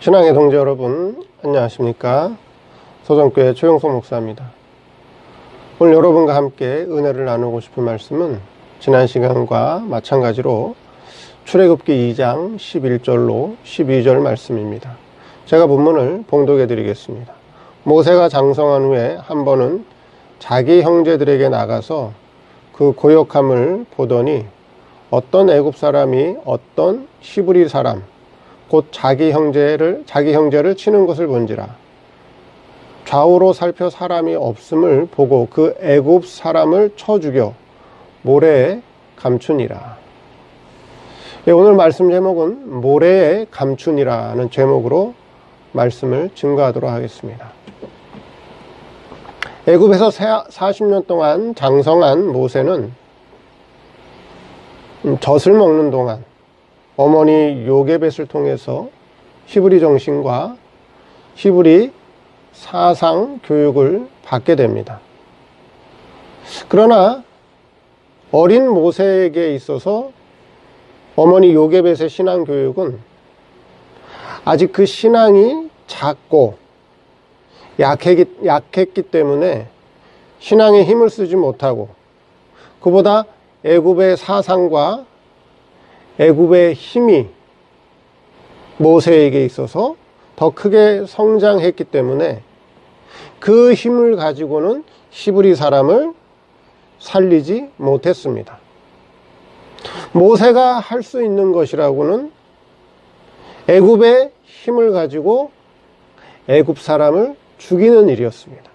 신앙의 동지 여러분, 안녕하십니까? 서정교회 최용석 목사입니다. 오늘 여러분과 함께 은혜를 나누고 싶은 말씀은 지난 시간과 마찬가지로 출애굽기 2장 11절로 12절 말씀입니다. 제가 본문을 봉독해 드리겠습니다. 모세가 장성한 후에 한 번은 자기 형제들에게 나가서 그 고역함을 보더니 어떤 애굽 사람이 어떤 히브리 사람 곧 자기 형제를 치는 것을 본지라. 좌우로 살펴 사람이 없음을 보고 그 애굽 사람을 쳐 죽여 모래에 감추니라. 오늘 말씀 제목은 모래에 감추니라는 제목으로 말씀을 증거하도록 하겠습니다. 애굽에서 40년 동안 장성한 모세는 젖을 먹는 동안 어머니 요게벳을 통해서 히브리 정신과 히브리 사상 교육을 받게 됩니다. 그러나 어린 모세에게 있어서 어머니 요게벳의 신앙 교육은 아직 그 신앙이 작고 약했기 때문에 신앙에 힘을 쓰지 못하고 그보다 애굽의 사상과 애굽의 힘이 모세에게 있어서 더 크게 성장했기 때문에 그 힘을 가지고는 히브리 사람을 살리지 못했습니다. 모세가 할 수 있는 것이라고는 애굽의 힘을 가지고 애굽 사람을 죽이는 일이었습니다.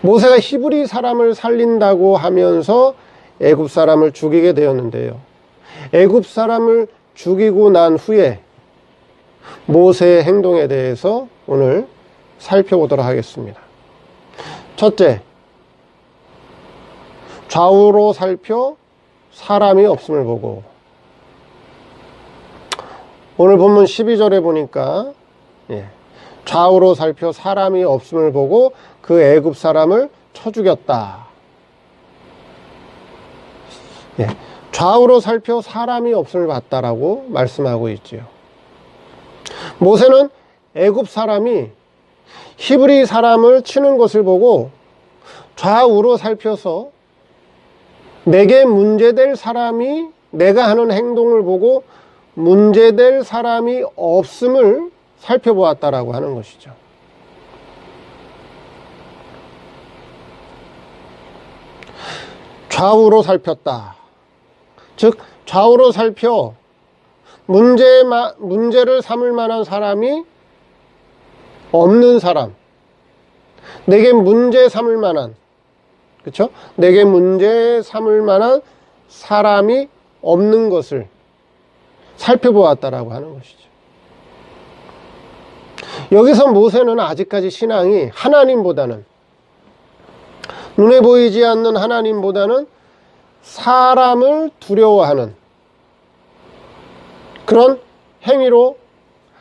모세가 히브리 사람을 살린다고 하면서 애굽 사람을 죽이게 되었는데요. 애굽 사람을 죽이고 난 후에 모세의 행동에 대해서 오늘 살펴보도록 하겠습니다. 첫째, 좌우로 살펴 사람이 없음을 보고. 오늘 본문 12절에 보니까 좌우로 살펴 사람이 없음을 보고 그 애굽 사람을 쳐 죽였다. 좌우로 살펴 사람이 없음을 봤다라고 말씀하고 있지요. 모세는 애굽 사람이 히브리 사람을 치는 것을 보고 좌우로 살펴서 내게 문제될 사람이, 내가 하는 행동을 보고 문제될 사람이 없음을 살펴보았다라고 하는 것이죠. 좌우로 살폈다. 즉 좌우로 살펴 문제를 삼을 만한 사람이 없는 사람, 내게 문제 삼을 만한, 그렇죠? 내게 문제 삼을 만한 사람이 없는 것을 살펴보았다라고 하는 것이죠. 여기서 모세는 아직까지 신앙이 하나님보다는, 눈에 보이지 않는 하나님보다는 사람을 두려워하는 그런 행위로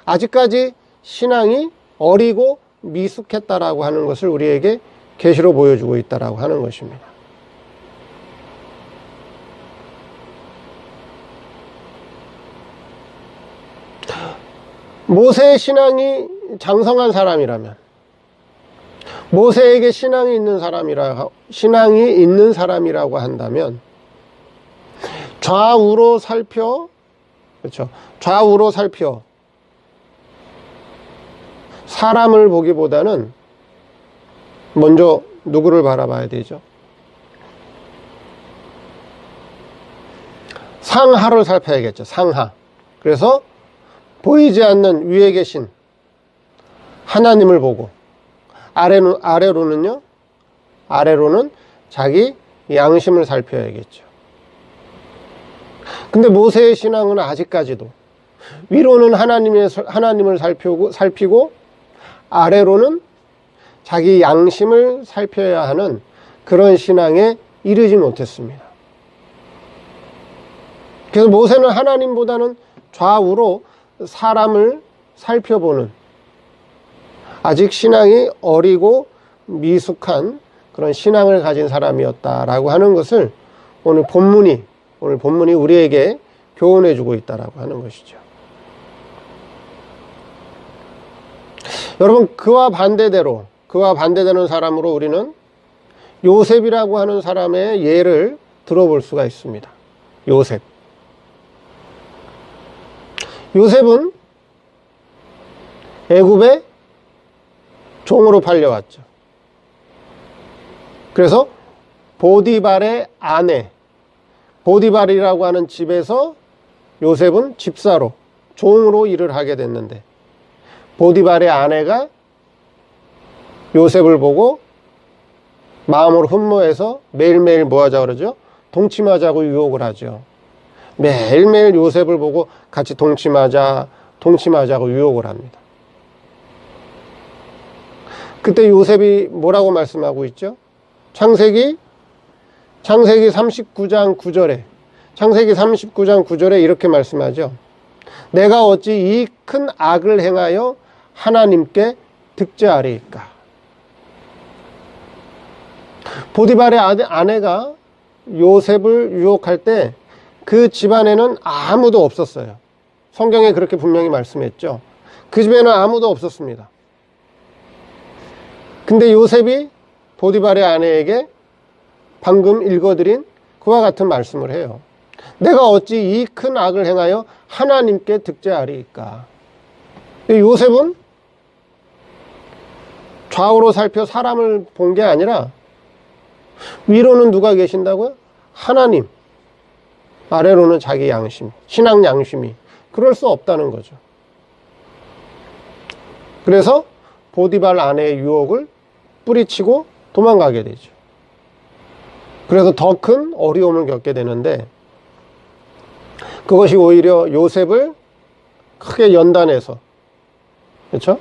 아직까지 신앙이 어리고 미숙했다라고 하는 것을 우리에게 계시로 보여주고 있다라고 하는 것입니다. 모세의 신앙이 장성한 사람이라면, 모세에게 신앙이 있는 사람이라고 한다면 좌우로 살펴, 그렇죠? 좌우로 살펴 사람을 보기보다는 먼저 누구를 바라봐야 되죠? 상하를 살펴야겠죠. 상하. 그래서 보이지 않는 위에 계신 하나님을 보고 아래로는 자기 양심을 살펴야겠죠. 근데 모세의 신앙은 아직까지도 위로는 하나님을 살피고 아래로는 자기 양심을 살펴야 하는 그런 신앙에 이르지 못했습니다. 그래서 모세는 하나님보다는 좌우로 사람을 살펴보는 아직 신앙이 어리고 미숙한 그런 신앙을 가진 사람이었다라고 하는 것을 오늘 본문이 우리에게 교훈해 주고 있다라고 하는 것이죠. 여러분, 그와 반대되는 사람으로 우리는 요셉이라고 하는 사람의 예를 들어볼 수가 있습니다. 요셉은 애굽의 종으로 팔려왔죠. 그래서 보디발의 아내, 보디발이라고 하는 집에서 요셉은 집사로, 종으로 일을 하게 됐는데, 보디발의 아내가 요셉을 보고 마음으로 흠모해서 매일매일 뭐 하자고 그러죠? 동침하자고 유혹을 하죠. 매일매일 요셉을 보고 같이 동침하자고 유혹을 합니다. 그때 요셉이 뭐라고 말씀하고 있죠? 창세기 39장 9절에 이렇게 말씀하죠. 내가 어찌 이 큰 악을 행하여 하나님께 득죄하리이까. 보디발의 아내가 요셉을 유혹할 때 그 집안에는 아무도 없었어요. 성경에 그렇게 분명히 말씀했죠. 그 집에는 아무도 없었습니다. 근데 요셉이 보디발의 아내에게 방금 읽어드린 그와 같은 말씀을 해요. 내가 어찌 이 큰 악을 행하여 하나님께 득죄하리이까. 요셉은 좌우로 살펴 사람을 본 게 아니라 위로는 누가 계신다고요? 하나님. 아래로는 자기 양심, 신앙 양심이. 그럴 수 없다는 거죠. 그래서 보디발 아내의 유혹을 뿌리치고 도망가게 되죠. 그래서 더 큰 어려움을 겪게 되는데, 그것이 오히려 요셉을 크게 연단해서, 그렇죠?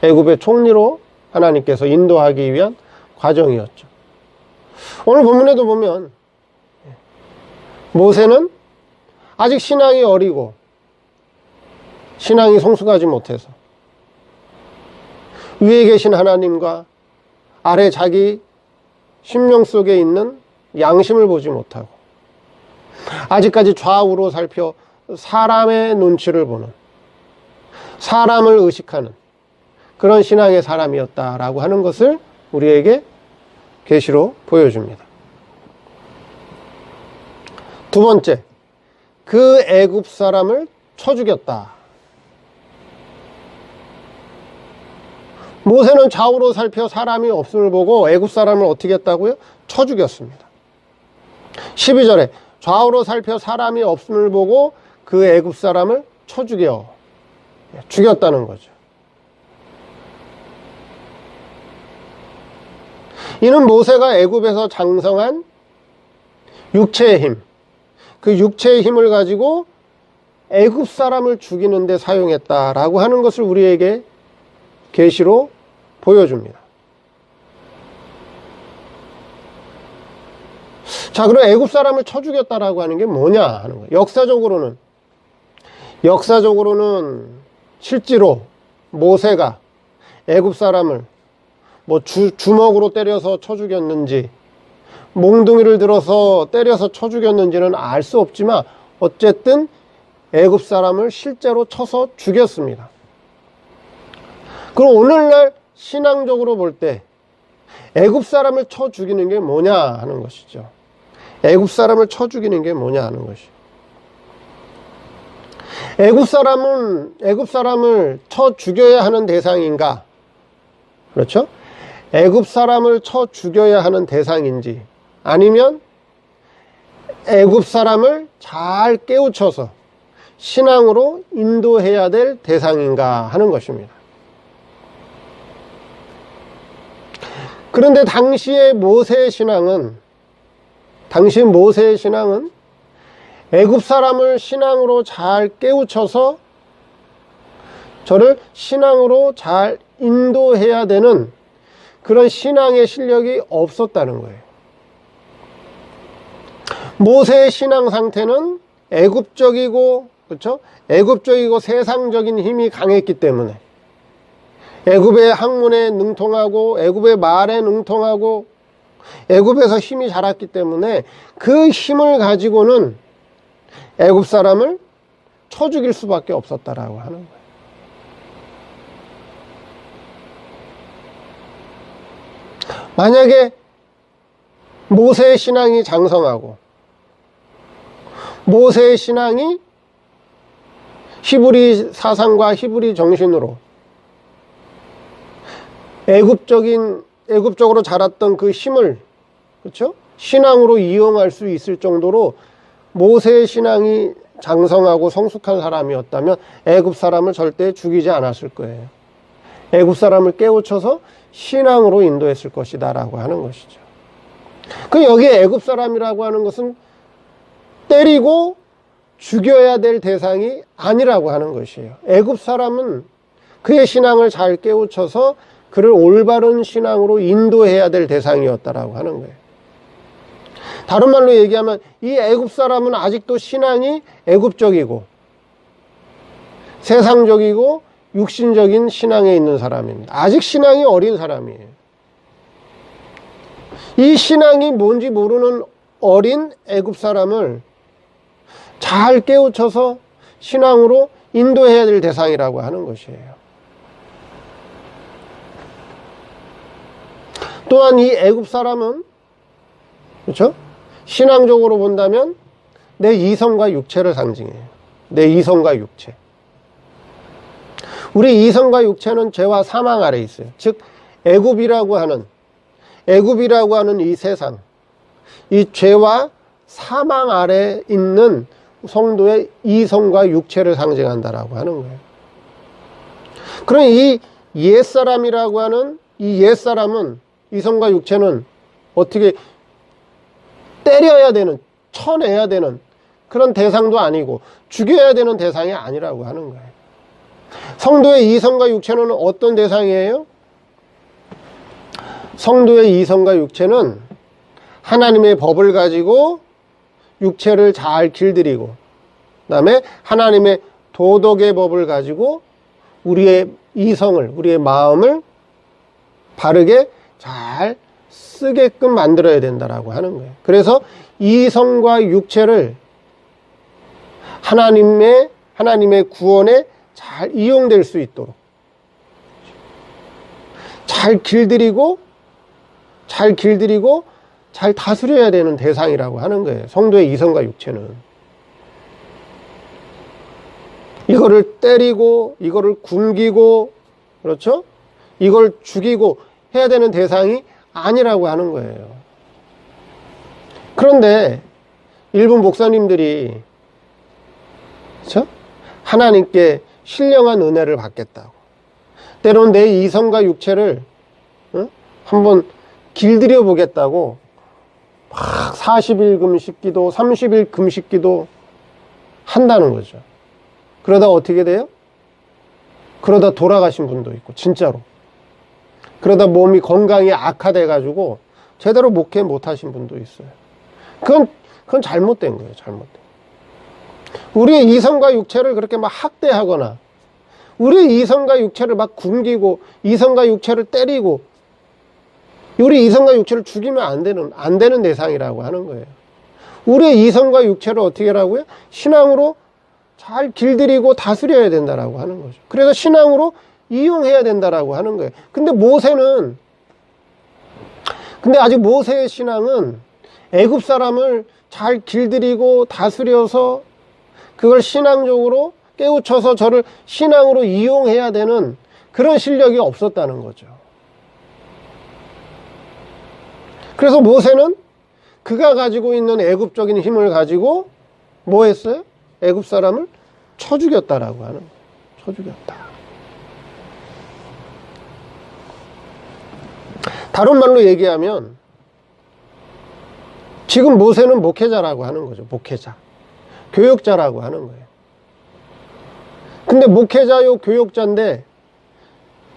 애굽의 총리로 하나님께서 인도하기 위한 과정이었죠. 오늘 본문에도 보면 모세는 아직 신앙이 어리고 신앙이 성숙하지 못해서 위에 계신 하나님과 아래 자기 심령 속에 있는 양심을 보지 못하고 아직까지 좌우로 살펴 사람의 눈치를 보는, 사람을 의식하는 그런 신앙의 사람이었다라고 하는 것을 우리에게 계시로 보여줍니다. 두 번째, 그 애굽 사람을 쳐 죽였다. 모세는 좌우로 살펴 사람이 없음을 보고 애굽 사람을 어떻게 했다고요? 쳐 죽였습니다. 12절에 좌우로 살펴 사람이 없음을 보고 그 애굽 사람을 쳐 죽였다는 거죠. 이는 모세가 애굽에서 장성한 육체의 힘, 그 육체의 힘을 가지고 애굽 사람을 죽이는 데 사용했다라고 하는 것을 우리에게 계시로 보여줍니다. 자, 그럼 애굽 사람을 쳐 죽였다라고 하는 게 뭐냐 하는 거예요. 역사적으로는 실제로 모세가 애굽 사람을 뭐 주먹으로 때려서 쳐 죽였는지, 몽둥이를 들어서 때려서 쳐 죽였는지는 알 수 없지만 어쨌든 애굽 사람을 실제로 쳐서 죽였습니다. 그럼 오늘날 신앙적으로 볼 때 애굽 사람을 쳐 죽이는 게 뭐냐 하는 것이죠. 애굽 사람을 쳐 죽이는 게 뭐냐 하는 것이죠. 애굽 사람을 쳐 죽여야 하는 대상인가? 그렇죠? 애굽 사람을 쳐 죽여야 하는 대상인지, 아니면 애굽 사람을 잘 깨우쳐서 신앙으로 인도해야 될 대상인가 하는 것입니다. 그런데 당시의 모세의 신앙은 애굽 사람을 신앙으로 잘 깨우쳐서 저를 신앙으로 잘 인도해야 되는 그런 신앙의 실력이 없었다는 거예요. 모세의 신앙 상태는 애굽적이고, 그렇죠? 애굽적이고 세상적인 힘이 강했기 때문에 애굽의 학문에 능통하고 애굽의 말에 능통하고 애굽에서 힘이 자랐기 때문에 그 힘을 가지고는 애굽 사람을 쳐 죽일 수밖에 없었다라고 하는 거예요. 만약에 모세의 신앙이 장성하고 모세의 신앙이 히브리 사상과 히브리 정신으로 애굽적으로 자랐던 그 힘을, 그렇죠? 신앙으로 이용할 수 있을 정도로 모세의 신앙이 장성하고 성숙한 사람이었다면 애굽 사람을 절대 죽이지 않았을 거예요. 애굽 사람을 깨우쳐서 신앙으로 인도했을 것이다 라고 하는 것이죠. 그 여기에 애굽 사람이라고 하는 것은 때리고 죽여야 될 대상이 아니라고 하는 것이에요. 애굽 사람은 그의 신앙을 잘 깨우쳐서 그를 올바른 신앙으로 인도해야 될 대상이었다라고 하는 거예요. 다른 말로 얘기하면 이 애굽 사람은 아직도 신앙이 애굽적이고 세상적이고 육신적인 신앙에 있는 사람입니다. 아직 신앙이 어린 사람이에요. 이 신앙이 뭔지 모르는 어린 애굽 사람을 잘 깨우쳐서 신앙으로 인도해야 될 대상이라고 하는 것이에요. 또한 이 애굽 사람은, 그렇죠? 신앙적으로 본다면 내 이성과 육체를 상징해요. 내 이성과 육체. 우리 이성과 육체는 죄와 사망 아래 있어요. 즉 애굽이라고 하는 이 세상, 이 죄와 사망 아래 있는 성도의 이성과 육체를 상징한다라고 하는 거예요. 그럼 이 옛사람이라고 하는 이 옛사람은, 이성과 육체는 어떻게 때려야 되는, 쳐내야 되는 그런 대상도 아니고 죽여야 되는 대상이 아니라고 하는 거예요. 성도의 이성과 육체는 어떤 대상이에요? 성도의 이성과 육체는 하나님의 법을 가지고 육체를 잘 길들이고, 그 다음에 하나님의 도덕의 법을 가지고 우리의 이성을, 우리의 마음을 바르게 잘 쓰게끔 만들어야 된다라고 하는 거예요. 그래서 이성과 육체를 하나님의 구원에 잘 이용될 수 있도록 잘 길들이고 잘 다스려야 되는 대상이라고 하는 거예요. 성도의 이성과 육체는. 이거를 때리고, 이거를 굶기고, 그렇죠? 이걸 죽이고 해야 되는 대상이 아니라고 하는 거예요. 그런데 일부 목사님들이, 그렇죠? 하나님께 신령한 은혜를 받겠다고, 때로는 내 이성과 육체를 한번 길들여 보겠다고 막 40일 금식기도 30일 금식기도 한다는 거죠. 그러다 어떻게 돼요? 그러다 돌아가신 분도 있고, 진짜로. 그러다 몸이 건강이 악화돼 가지고 제대로 목회 못 하신 분도 있어요. 그건 잘못된 거예요. 잘못된. 우리의 이성과 육체를 그렇게 막 학대하거나 우리의 이성과 육체를 막 굶기고 이성과 육체를 때리고 우리 이성과 육체를 죽이면 안 되는 대상이라고 하는 거예요. 우리의 이성과 육체를 어떻게 하라고요? 신앙으로 잘 길들이고 다스려야 된다라고 하는 거죠. 그래서 신앙으로 이용해야 된다라고 하는 거예요. 근데 아직 모세의 신앙은 애굽 사람을 잘 길들이고 다스려서 그걸 신앙적으로 깨우쳐서 저를 신앙으로 이용해야 되는 그런 실력이 없었다는 거죠. 그래서 모세는 그가 가지고 있는 애굽적인 힘을 가지고 뭐 했어요? 애굽 사람을 쳐 죽였다라고 하는 거예요. 쳐 죽였다. 다른 말로 얘기하면 지금 모세는 목회자라고 하는 거죠. 목회자. 교역자라고 하는 거예요. 근데 목회자요 교역자인데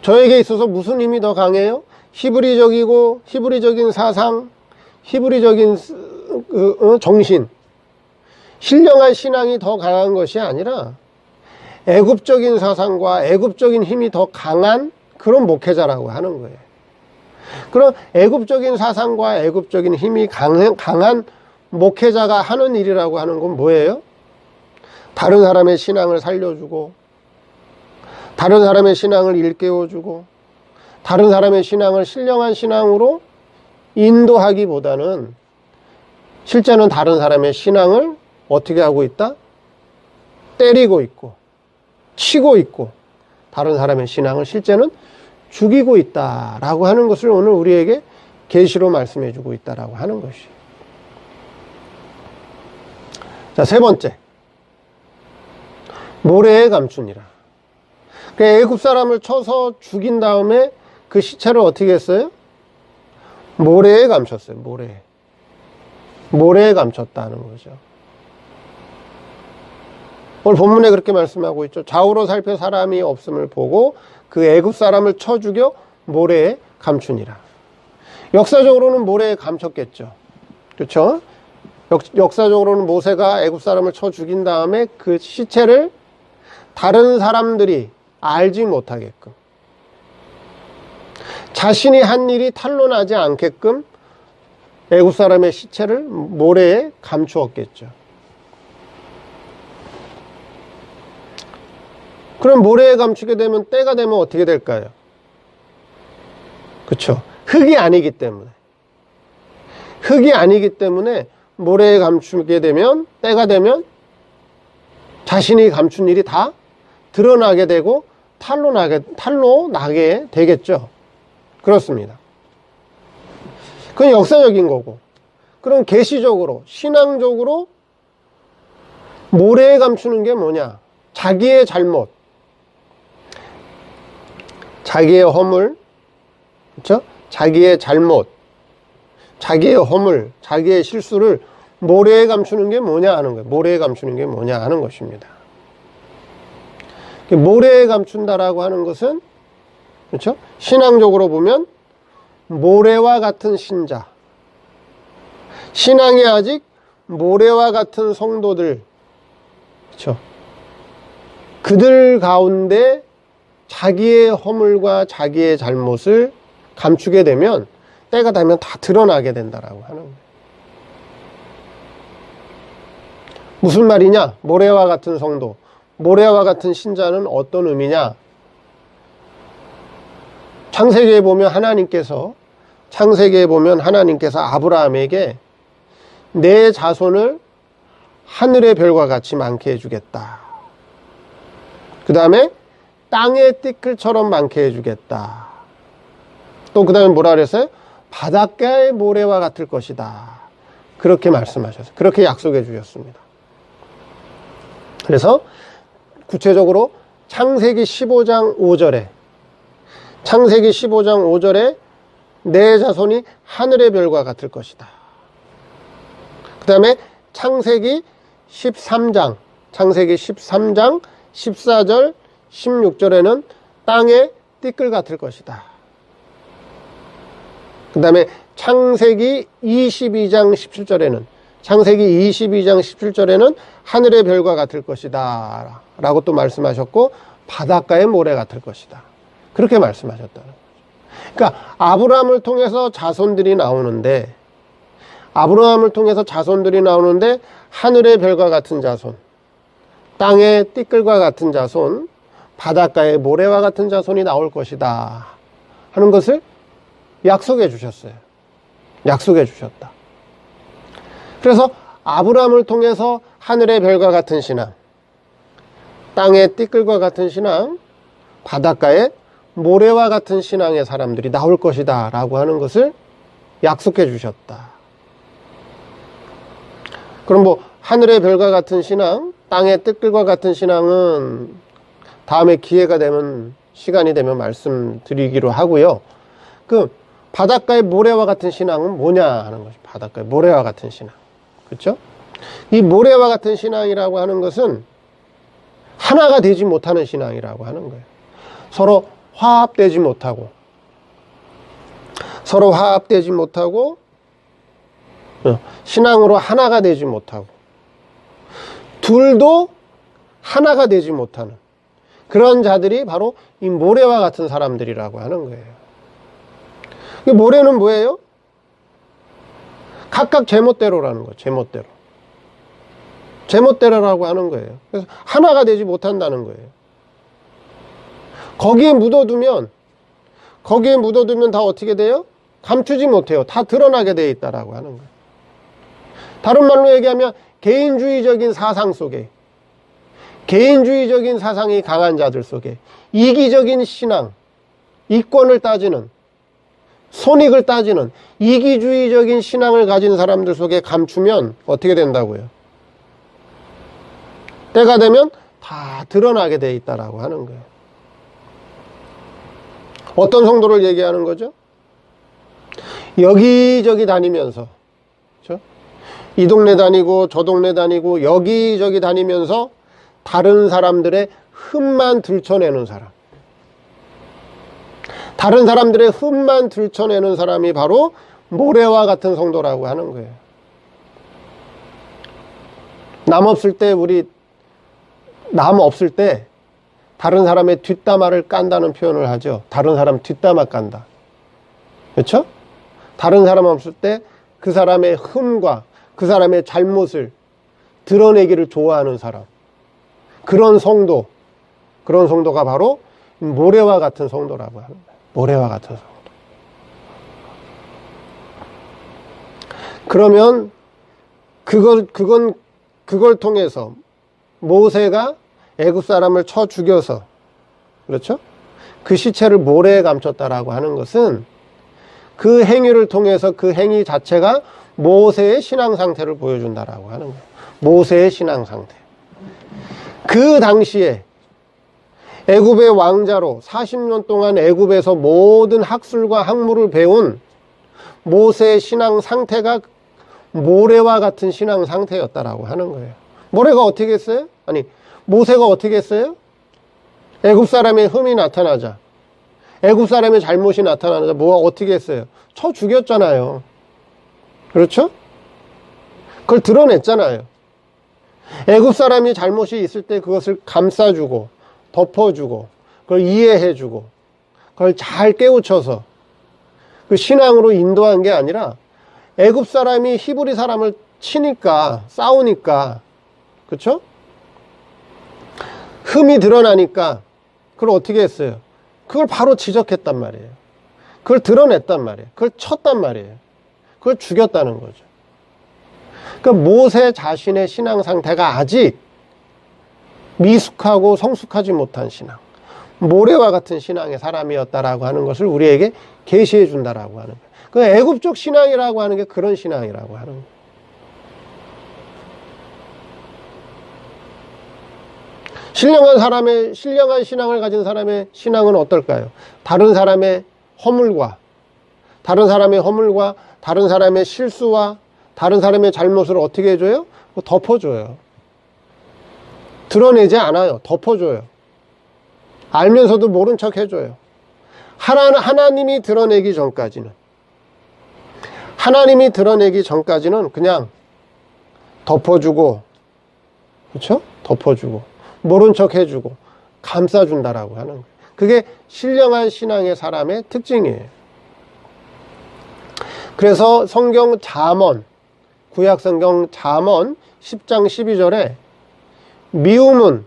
저에게 있어서 무슨 힘이 더 강해요? 히브리적인 사상, 히브리적인 정신, 신령한 신앙이 더 강한 것이 아니라 애굽적인 사상과 애굽적인 힘이 더 강한 그런 목회자라고 하는 거예요. 그럼 애굽적인 사상과 애굽적인 힘이 강한 목회자가 하는 일이라고 하는 건 뭐예요? 다른 사람의 신앙을 살려주고, 다른 사람의 신앙을 일깨워주고, 다른 사람의 신앙을 신령한 신앙으로 인도하기보다는 실제는 다른 사람의 신앙을 어떻게 하고 있다? 때리고 있고 치고 있고 다른 사람의 신앙을 실제는 죽이고 있다라고 하는 것을 오늘 우리에게 계시로 말씀해 주고 있다라고 하는 것이에요. 자, 세 번째. 모래에 감추니라. 애굽 사람을 쳐서 죽인 다음에 그 시체를 어떻게 했어요? 모래에 감췄어요. 모래에 감췄다는 거죠. 오늘 본문에 그렇게 말씀하고 있죠. 좌우로 살펴 사람이 없음을 보고 그 애굽 사람을 쳐 죽여 모래에 감추니라. 역사적으로는 모래에 감췄겠죠. 그렇죠? 역사적으로는 모세가 애굽 사람을 쳐 죽인 다음에 그 시체를 다른 사람들이 알지 못하게끔, 자신이 한 일이 탄로나지 않게끔 애굽 사람의 시체를 모래에 감추었겠죠. 그럼 모래에 감추게 되면 때가 되면 어떻게 될까요? 그렇죠. 흙이 아니기 때문에 모래에 감추게 되면, 때가 되면 자신이 감춘 일이 다 드러나게 되고 탈로 나게 되겠죠. 그렇습니다. 그건 역사적인 거고. 그럼 계시적으로, 신앙적으로 모래에 감추는 게 뭐냐? 자기의 잘못, 자기의 허물, 그렇죠? 자기의 잘못, 자기의 허물, 자기의 실수를 모래에 감추는 게 뭐냐 하는 거예요. 모래에 감추는 게 뭐냐 하는 것입니다. 모래에 감춘다라고 하는 것은, 그렇죠? 신앙적으로 보면 모래와 같은 신자, 신앙이 아직 모래와 같은 성도들, 그렇죠? 그들 가운데 자기의 허물과 자기의 잘못을 감추게 되면 때가 되면 다 드러나게 된다라고 하는 거예요. 무슨 말이냐? 모래와 같은 성도, 모래와 같은 신자는 어떤 의미냐? 창세기에 보면 하나님께서 아브라함에게 내 자손을 하늘의 별과 같이 많게 해주겠다. 그 다음에 땅의 띠끌처럼 많게 해주겠다. 또 그 다음에 뭐라 그랬어요? 바닷가의 모래와 같을 것이다. 그렇게 말씀하셨어요. 그렇게 약속해 주셨습니다. 그래서 구체적으로 창세기 15장 5절에 내 자손이 하늘의 별과 같을 것이다. 그 다음에 창세기 13장 14절 16절에는 땅의 띠끌 같을 것이다. 그 다음에 창세기 22장 17절에는 하늘의 별과 같을 것이다 라고 또 말씀하셨고, 바닷가의 모래 같을 것이다. 그렇게 말씀하셨다는 거죠. 그러니까 아브라함을 통해서 자손들이 나오는데 하늘의 별과 같은 자손, 땅의 띠끌과 같은 자손, 바닷가의 모래와 같은 자손이 나올 것이다 하는 것을 약속해 주셨어요. 약속해 주셨다. 그래서 아브라함을 통해서 하늘의 별과 같은 신앙, 땅의 띠끌과 같은 신앙, 바닷가의 모래와 같은 신앙의 사람들이 나올 것이다 라고 하는 것을 약속해 주셨다. 그럼 뭐 하늘의 별과 같은 신앙, 땅의 띠끌과 같은 신앙은 다음에 기회가 되면, 시간이 되면 말씀드리기로 하고요. 그 바닷가의 모래와 같은 신앙은 뭐냐 하는 것이, 바닷가의 모래와 같은 신앙, 그렇죠? 이 모래와 같은 신앙이라고 하는 것은 하나가 되지 못하는 신앙이라고 하는 거예요. 서로 화합되지 못하고 신앙으로 하나가 되지 못하고 둘도 하나가 되지 못하는 그런 자들이 바로 이 모래와 같은 사람들이라고 하는 거예요. 이 모래는 뭐예요? 각각 제멋대로라는 거예요. 제멋대로라고 하는 거예요. 그래서 하나가 되지 못한다는 거예요. 거기에 묻어두면 다 어떻게 돼요? 감추지 못해요. 다 드러나게 돼 있다라고 하는 거예요. 다른 말로 얘기하면 개인주의적인 사상 속에, 개인주의적인 사상이 강한 자들 속에 이기적인 신앙, 이권을 따지는, 손익을 따지는 이기주의적인 신앙을 가진 사람들 속에 감추면 어떻게 된다고요? 때가 되면 다 드러나게 돼 있다라고 하는 거예요. 어떤 성도를 얘기하는 거죠? 여기저기 다니면서, 그렇죠? 이 동네 다니고 저 동네 다니고 여기저기 다니면서 다른 사람들의 흠만 들춰내는 사람, 다른 사람들의 흠만 들춰내는 사람이 바로 모래와 같은 성도라고 하는 거예요. 남 없을 때 다른 사람의 뒷담화를 깐다는 표현을 하죠. 다른 사람 뒷담화 깐다. 그렇죠? 다른 사람 없을 때 그 사람의 흠과 그 사람의 잘못을 드러내기를 좋아하는 사람, 그런 성도가 바로 모래와 같은 성도라고 하는 거예요. 모래와 같은 성도. 그러면 그걸 통해서 모세가 애굽 사람을 쳐 죽여서, 그렇죠? 그 시체를 모래에 감췄다라고 하는 것은 그 행위를 통해서 그 행위 자체가 모세의 신앙 상태를 보여준다라고 하는 거예요. 모세의 신앙 상태. 그 당시에 애굽의 왕자로 40년 동안 애굽에서 모든 학술과 학문을 배운 모세의 신앙 상태가 모래와 같은 신앙 상태였다라고 하는 거예요. 모래가 어떻게 했어요? 아니, 모세가 어떻게 했어요? 애굽 사람의 흠이 나타나자, 애굽 사람의 잘못이 나타나자 뭐가 어떻게 했어요? 쳐 죽였잖아요. 그렇죠? 그걸 드러냈잖아요. 애굽 사람이 잘못이 있을 때 그것을 감싸주고 덮어주고 그걸 이해해주고 그걸 잘 깨우쳐서 그 신앙으로 인도한 게 아니라, 애굽 사람이 히브리 사람을 치니까, 싸우니까, 그렇죠? 흠이 드러나니까 그걸 어떻게 했어요? 그걸 바로 지적했단 말이에요. 그걸 드러냈단 말이에요. 그걸 쳤단 말이에요. 그걸 죽였다는 거죠. 그러니까 모세 자신의 신앙 상태가 아직 미숙하고 성숙하지 못한 신앙, 모래와 같은 신앙의 사람이었다라고 하는 것을 우리에게 계시해 준다라고 하는 거예요. 그 애굽적 신앙이라고 하는 게 그런 신앙이라고 하는 거예요. 신령한 신앙을 가진 사람의 신앙은 어떨까요? 다른 사람의 허물과, 다른 사람의 실수와 다른 사람의 잘못을 어떻게 해줘요? 덮어줘요. 드러내지 않아요. 덮어줘요. 알면서도 모른 척 해줘요. 하나님이 드러내기 전까지는 그냥 덮어주고, 그렇죠? 덮어주고 모른 척 해주고 감싸준다라고 하는 거예요. 그게 신령한 신앙의 사람의 특징이에요. 그래서 성경 잠언, 구약 성경 잠언 10장 12절에 미움은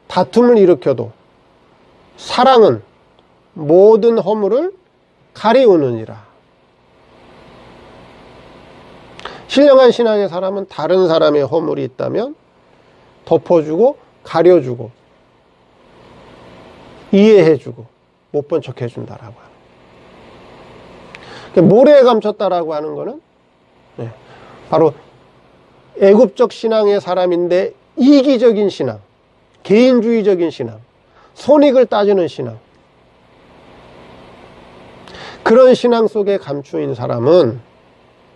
다툼을 일으켜도 사랑은 모든 허물을 가리우느니라. 신령한 신앙의 사람은 다른 사람의 허물이 있다면 덮어주고 가려주고 이해해주고 못 본 척 해준다라고 하는 거예요. 모래에 감췄다라고 하는 거는 바로 애굽적 신앙의 사람인데 이기적인 신앙, 개인주의적인 신앙, 손익을 따지는 신앙, 그런 신앙 속에 감추인 사람은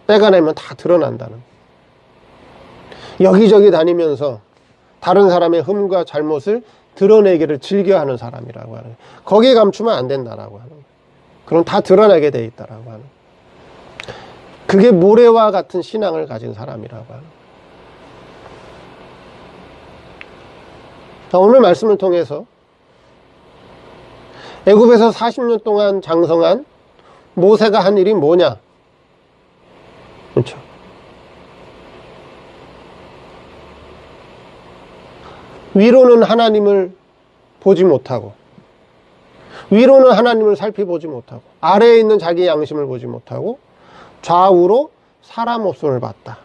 때가 되면 다 드러난다는 거예요. 여기저기 다니면서 다른 사람의 흠과 잘못을 드러내기를 즐겨하는 사람이라고 하는 거예요. 거기에 감추면 안 된다라고 하는 거예요. 그럼 다 드러나게 돼 있다라고 하는 거예요. 그게 모래와 같은 신앙을 가진 사람이라고 하는 거예요. 자, 오늘 말씀을 통해서 애굽에서 40년 동안 장성한 모세가 한 일이 뭐냐? 그렇죠? 위로는 하나님을 보지 못하고, 위로는 하나님을 살펴보지 못하고, 아래에 있는 자기의 양심을 보지 못하고 좌우로 사람 없음을 봤다.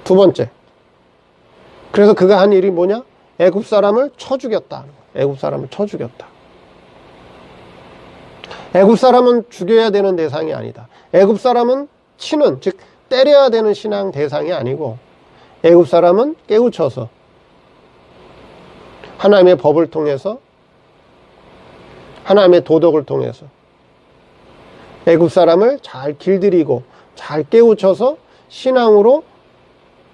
두 번째, 그래서 그가 한 일이 뭐냐? 애굽 사람을 쳐 죽였다. 애굽 사람을 쳐 죽였다. 애굽 사람은 죽여야 되는 대상이 아니다. 애굽 사람은 치는, 즉 때려야 되는 신앙 대상이 아니고, 애굽 사람은 깨우쳐서 하나님의 법을 통해서, 하나님의 도덕을 통해서 애굽 사람을 잘 길들이고 잘 깨우쳐서 신앙으로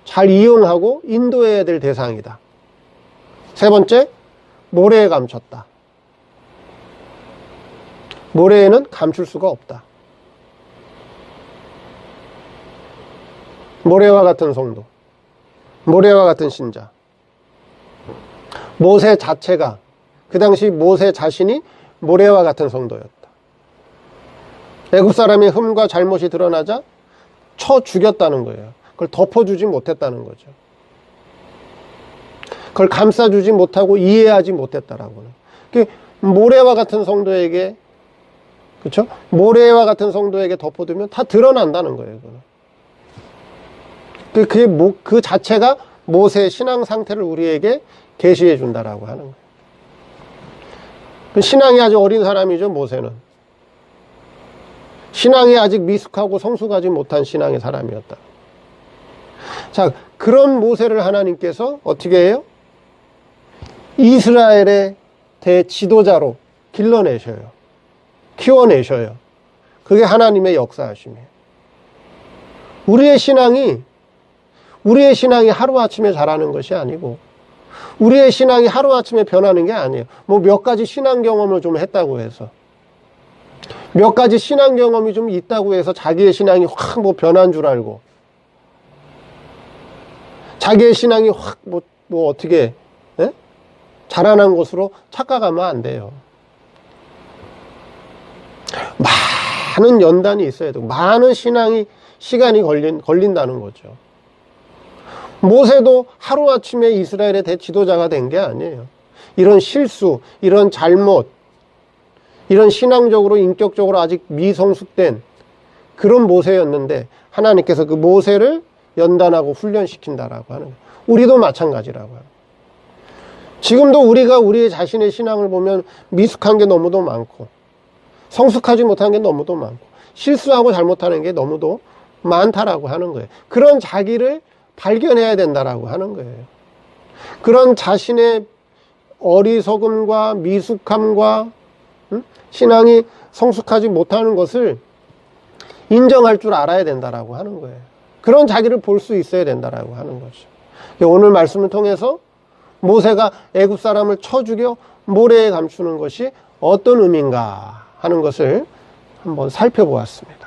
잘 이용하고 인도해야 될 대상이다. 세 번째, 모래에 감췄다. 모래에는 감출 수가 없다. 모래와 같은 성도, 모래와 같은 신자. 모세 자체가, 그 당시 모세 자신이 모래와 같은 성도였다. 애굽 사람의 흠과 잘못이 드러나자 쳐 죽였다는 거예요. 그걸 덮어주지 못했다는 거죠. 그걸 감싸주지 못하고 이해하지 못했다라고는. 모래와 같은 성도에게, 그렇죠? 모래와 같은 성도에게 덮어두면 다 드러난다는 거예요. 그 자체가 모세의 신앙 상태를 우리에게 계시해 준다라고 하는 거예요. 신앙이 아주 어린 사람이죠, 모세는. 신앙이 아직 미숙하고 성숙하지 못한 신앙의 사람이었다. 자, 그런 모세를 하나님께서 어떻게 해요? 이스라엘의 대지도자로 길러내셔요. 키워내셔요. 그게 하나님의 역사하심이에요. 우리의 신앙이 하루아침에 자라는 것이 아니고, 우리의 신앙이 하루아침에 변하는 게 아니에요. 몇 가지 신앙 경험을 좀 했다고 해서, 몇 가지 신앙 경험이 좀 있다고 해서 자기의 신앙이 확 변한 줄 알고, 자기의 신앙이 확 어떻게 자라난 것으로 착각하면 안 돼요. 많은 연단이 있어야 되고, 많은 시간이 걸린다는 거죠. 모세도 하루아침에 이스라엘의 대지도자가 된 게 아니에요. 이런 실수, 이런 잘못, 이런 신앙적으로, 인격적으로 아직 미성숙된 그런 모세였는데, 하나님께서 그 모세를 연단하고 훈련시킨다라고 하는 거예요. 우리도 마찬가지라고 하는 거예요. 지금도 우리가 우리 자신의 신앙을 보면 미숙한 게 너무도 많고, 성숙하지 못한 게 너무도 많고, 실수하고 잘못하는 게 너무도 많다라고 하는 거예요. 그런 자기를 발견해야 된다라고 하는 거예요. 그런 자신의 어리석음과 미숙함과 신앙이 성숙하지 못하는 것을 인정할 줄 알아야 된다라고 하는 거예요. 그런 자기를 볼 수 있어야 된다라고 하는 거죠. 오늘 말씀을 통해서 모세가 애굽 사람을 쳐 죽여 모래에 감추는 것이 어떤 의미인가 하는 것을 한번 살펴보았습니다.